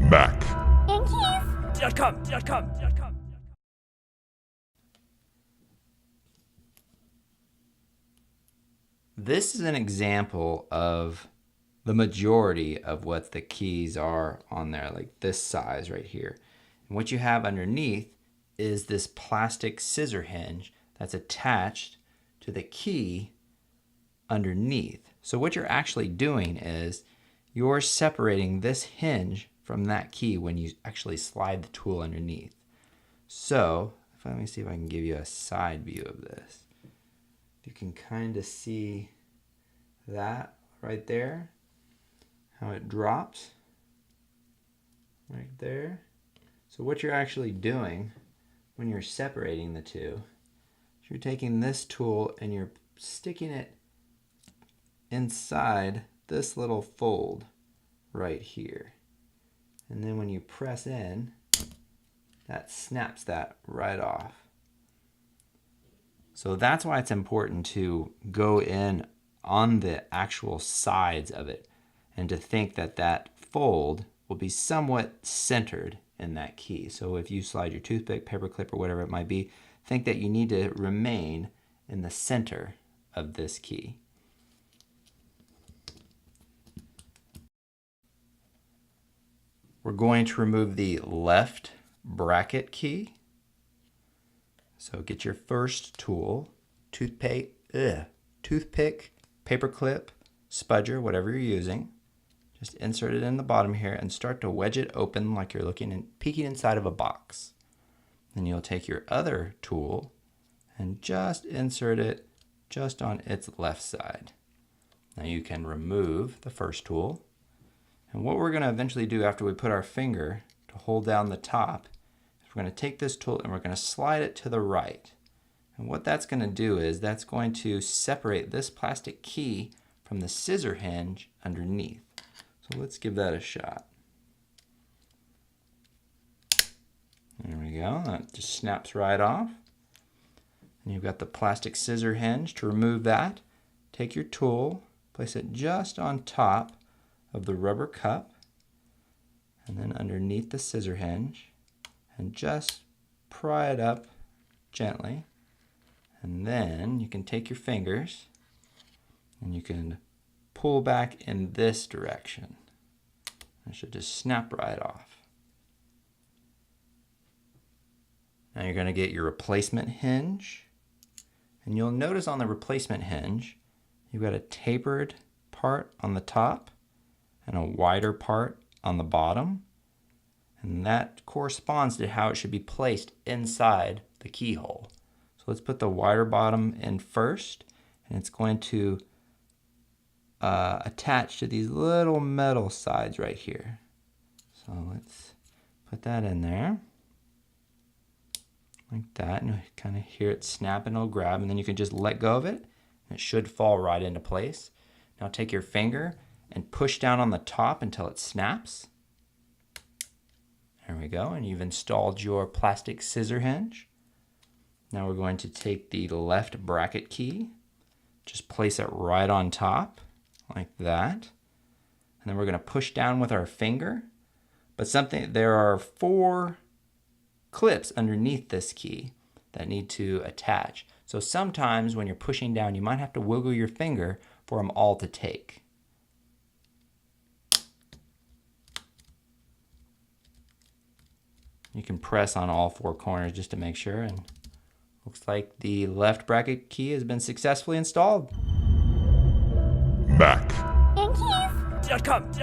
Mac. Keys.com. This is an example of the majority of what the keys are on there, like this size right here. And what you have underneath is this plastic scissor hinge that's attached to the key underneath. So what you're actually doing is you're separating this hinge from that key when you actually slide the tool underneath. So let me see if I can give you a side view of this. You can kind of see that right there, how it drops right there. So what you're actually doing when you're separating the two, you're taking this tool and you're sticking it inside this little fold right here. And then when you press in, that snaps that right off. So that's why it's important to go in on the actual sides of it and to think that that fold will be somewhat centered in that key. So if you slide your toothpick, paper clip, or whatever it might be, think that you need to remain in the center of this key. We're going to remove the left bracket key. So get your first tool, toothpick, paper clip, spudger, whatever you're using. Just insert it in the bottom here and start to wedge it open like you're looking and peeking inside of a box. Then you'll take your other tool and just insert it just on its left side. Now you can remove the first tool. And what we're going to eventually do after we put our finger to hold down the top, we're going to take this tool and we're going to slide it to the right. And what that's going to do is that's going to separate this plastic key from the scissor hinge underneath. So let's give that a shot. There we go. That just snaps right off. And you've got the plastic scissor hinge. To remove that, take your tool, place it just on top of the rubber cup and then underneath the scissor hinge, and just pry it up gently. And then you can take your fingers and you can pull back in this direction. It should just snap right off. Now you're going to get your replacement hinge, and you'll notice on the replacement hinge you've got a tapered part on the top and a wider part on the bottom. And that corresponds to how it should be placed inside the keyhole. So let's put the wider bottom in first, and it's going to attach to these little metal sides right here. So let's put that in there like that, and you kind of hear it snap and it'll grab, and then you can just let go of it and it should fall right into place. Now take your finger and push down on the top until it snaps. There we go, and you've installed your plastic scissor hinge. Now we're going to take the left bracket key, just place it right on top like that, and then we're going to push down with our finger. But there are 4 clips underneath this key that need to attach. So sometimes when you're pushing down, you might have to wiggle your finger for them all to take. You can press on all 4 corners just to make sure, and looks like the left bracket key has been successfully installed. Mac. Keys.com.